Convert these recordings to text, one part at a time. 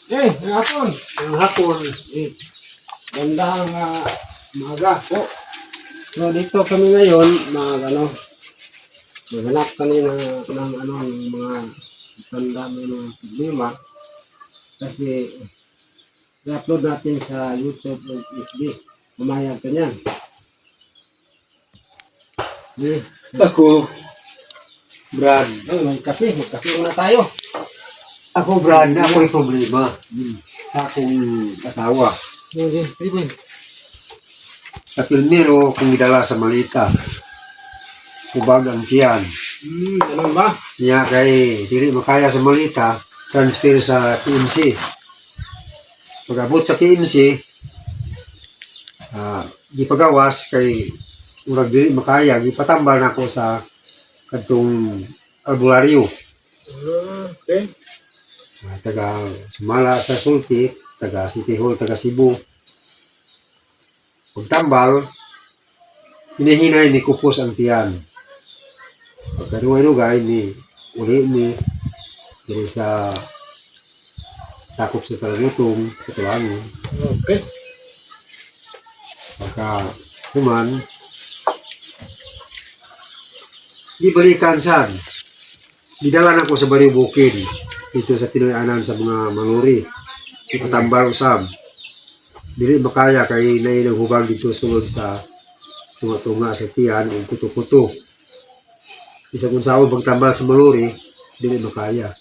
Hapon. Ang hapon, Bandang umaga po. So dito kami ngayon, maghanap kami ng mga tanda may mga problema. Kasi i-upload natin sa YouTube at FB. Mamayag ka niyan. ako, Brad. May kape. Magkape muna tayo. Ako, Brad, ako'y problema sa akong asawa. Okay, Ribbon. Sa pilmero, kung gidala sa Malita, kubag ang tiyan. Ganun ba? Niya kay, dili makaya sa Malita, transfer sa PMC. Pag-abot sa PMC, gipagawas kay urag dili makaya, gipatambal na ako sa kadtong albularyo. Okay. Taga Sumala sa Sulti, taga City Hall, taga Cebu. Pagtambal, hinahinay ni kupos ang tiyan. Pagkanuay-nugay ni uli ni diri sa sakop sa talagutong, sa tulangon. Okay. Pagka human, di balikan sad. Didala na ko sa Baliw Bukid dito sa Pinoy Anan sa mga Manguri. Ipatambal usab. Dili makaya kay nailang hubag dito sulod sa tunga-tunga sa tiyan ug kuto-kuto. Isa kung saan pagtambal sa Manguri, dili makaya.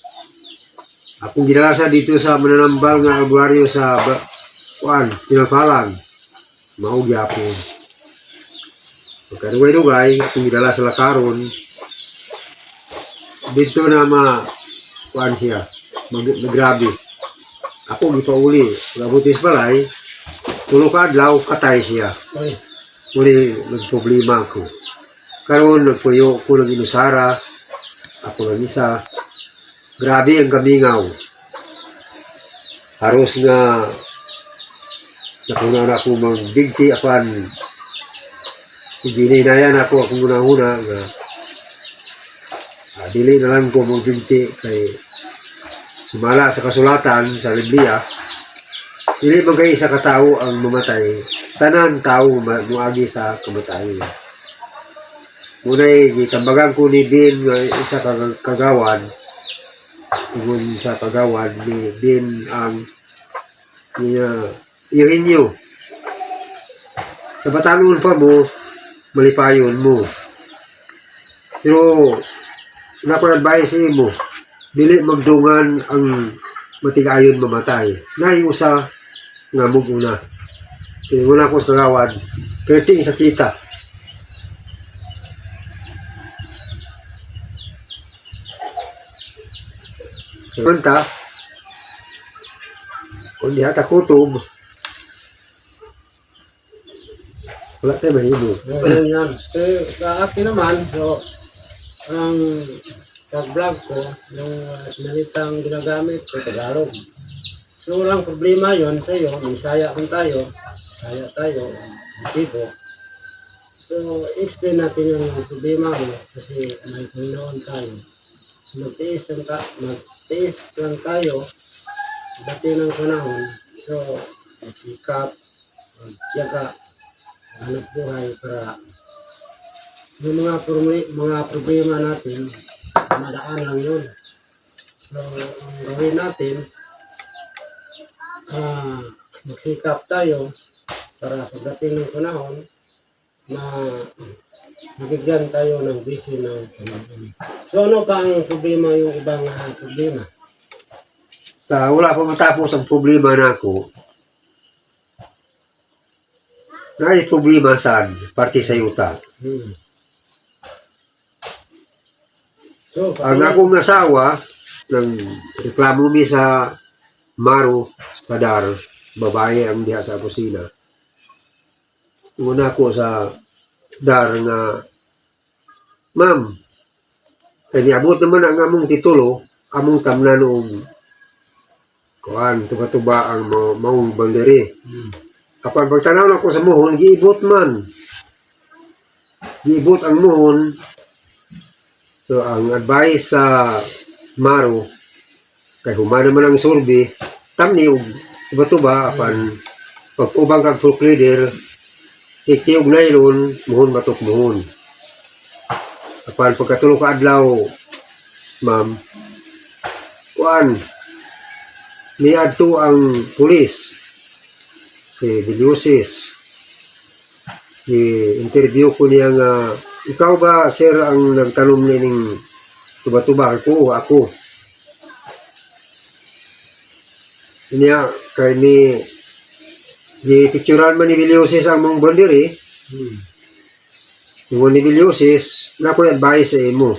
Akong ginalasa dito sa mananambal nga albularyo sa Pinapalang. Mao gyapon. Pagkaduway-duway, akong gidala sa Lakaron, dito na siya, magrabe. Ako gipauli, pag-abutis balay, tulo ka adlaw, katay siya. Okay. Uli, nagproblema ako. Karon nagpuyo ko ng inusara, ako lang isa. Grabe ang gamingaw. Haros nga, nakuna na ako magbigti apan, ibininayan ako akong una-una nga, dili na lang ko magbigti kay sumala sa kasulatan sa Biblia, dili magay sa katao ang mamatay, tanan tao muagi sa kamatayon. Muna'y gitambagan ko ni Bin nga isa kagawad, ingon sa kagawad ni Bin ang ihinyo. Sa batanon pa mo, malipayon mo. Pero advice mo, dili magdungan ang matigayon mamatay. Naiusa nga muguna. Piniguna ko sa kagawad, perting sa kita. Kanta, kung di hata kutob, wala tayo mahimo. Yan. So, sa akin naman, ang pag-vlog ko, yung sinalitang ginagamit ko, Tagalog. So, walang problema yon sa iyo. Bisaya kung tayo, Bisaya tayo, Bitibo. So, explain natin yung problema mo kasi may Panginoon tayo. So, magtiis lang tayo dati ng panahon. So, magsikap, magtiyaga, hanap buhay para yung mga problema natin, madaan lang yun. So, ang gawin natin, magsikap tayo para pagdating ng panahon, magigyan tayo ng busy ng Panginoon. So, ano pa ang problema, yung ibang problema? Sa wala pa matapos ang problema na ako, na problema saan, parte sa yuta. So, Ang akong asawa, nang reklamo mi sa Maro, sa Dar, babae ang diha sa kusina. Una ko sa Dar nga, Ma'am, kaniabot naman ang among titulo, among tamnan noong tuba ang maong banderi. Kapag pagtanaw na ko sa muhon, giibot man. Giibot ang muhon. So, ang advice sa Maro, kay humana man ang surbi, tamni og tuba-tuba apan pag ubang kag fork leader ikti og nylon muhon batok muhon. Apan pagkatulo ka adlaw, ma'am, kuan niadto ang pulis si Villusis. I-interview ko niya nga, ikaw ba sir ang nagtanom nining tuba-tuba? Ako. Niya, kay ni picturean man ni Villusis ang mong bandiri. Yung ni Villusis, na ko advice sa imo.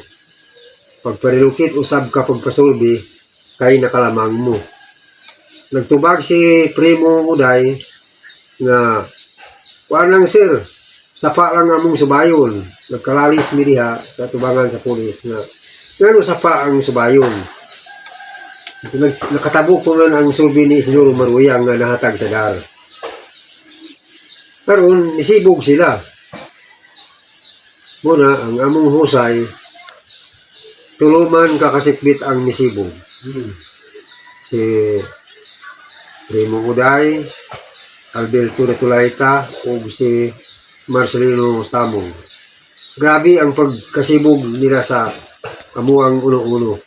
Pagparilukit, usab ka pagpasulbi, kay nakalamang mo. Nagtubag si Primo Uday nga, kuan lang sir, sapa lang among subayon. Nagkalalis mi diha sa tubangan sa pulis nga, ngano sapa ang subayon. Nakatabo ko man ang sulbi ni Isidoro Maruyang nga nahatag sa dar. Karon nisibog sila. Muna, ang among husay, tuluman kakasikbit ang misibog. Si Primo Uday, Alberto Retulaita, o si Marcelino Stamong. Grabe ang pagkasibog nila sa amuang uno-uno.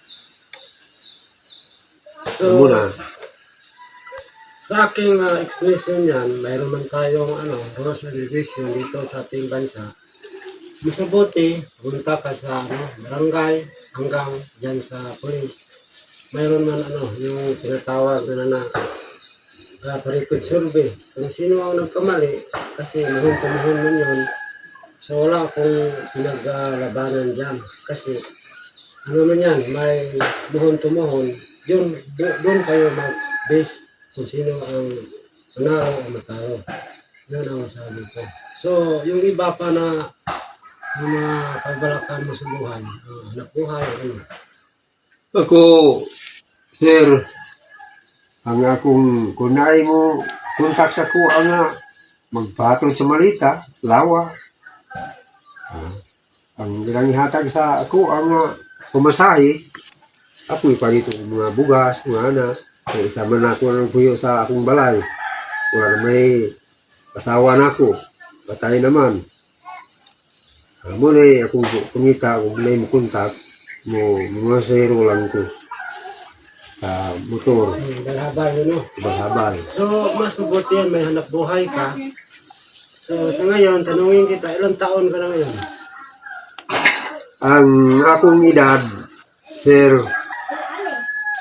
So, Muna, sa aking explanation yan, mayroon man tayong rules and revision dito sa ating bansa. Mas mabuti, punta ka sa barangay hanggang dyan sa police. Mayroon man yung tinatawag na record survey. Kung sino ang nagkamali, kasi muhon man yun. So wala akong pinaglalabanan dyan. Kasi man yan, may muhon, doon kayo mag-base kung sino ang manalo o matalo. Yun ang masabi ko. So yung iba pa na yung mga pagbalakan mo sa buhay, hanap buhay, ako, sir, ang akong kunay mo, kontak sa ko nga, magpatod sa Malita, Lawa. Ang ilang ihatag sa ako ang pumasahe, ako ipalito ng mga bugas, mga anak, kaya isama na ako ng puyo sa akong balay. Wala may asawa na ako, patay naman. Muna akong kumita, kung may kontak, mga zero lang ko sa motor. Balhabal yun, no? Balhabal. So, mas mabuti yan, may hanap buhay ka. So, sa ngayon, tanungin kita, ilang taon ka na ngayon? Ang akong edad, sir,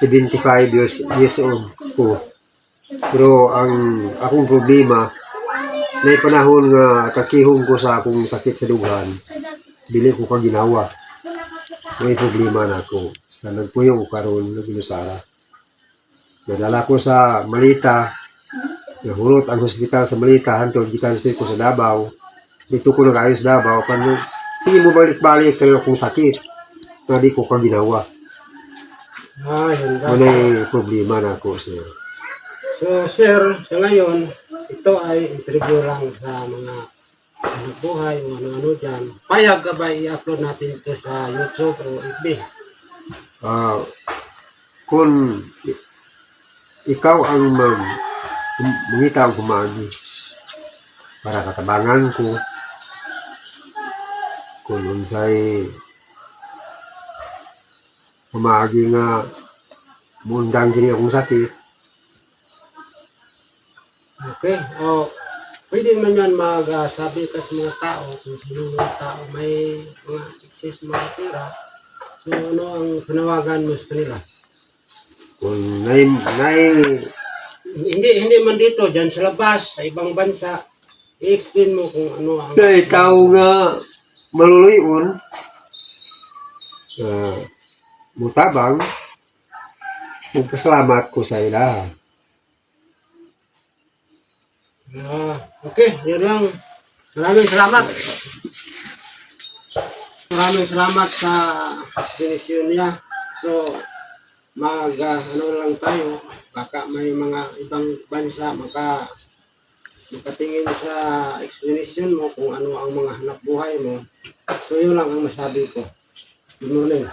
75 years old ko. Pero ang akong problema, may panahon nga kakihong ko sa akong sakit sa dughan, dili ko ka ginawa. May problema na ako. Sa nagpuyo ko karon na ginusara. Nadala ko sa Malita, nahurot ang hospital sa Malita, hantod gitransfer ko sa Davao. Dito ko nag-ayos Davao, kano, sige mo balik-balik kayo akong sakit. Na di ko ka ginawa. Yun ba? May problema na ako, sir. So, sir, sa ngayon, ito ay interview lang sa mga hanap buhay o ano-ano dyan. Payag ka ba i-upload natin ito sa YouTube o FB? Kung ikaw ang mangita ang kumagi para katabangan ko, kung unsay kumagi nga mundang kini akong sakit. Okay. O, pwede man yan magsabi ka sa mga tao kung sino mga tao may mga excess mga pera. So, ano ang panawagan mo sa kanila? Kung Hindi man dito, dyan sa labas, sa ibang bansa, i-explain mo kung ano ang... tao nga maluluyon, mutabang, magpasalamat ko sa ila. Okay, yun lang. Maraming salamat. Maraming salamat sa explanation niya. So, ano lang tayo, baka may mga ibang bansa makatingin sa explanation mo kung ano ang mga hanap buhay mo. So, yun lang ang masabi ko. Good morning.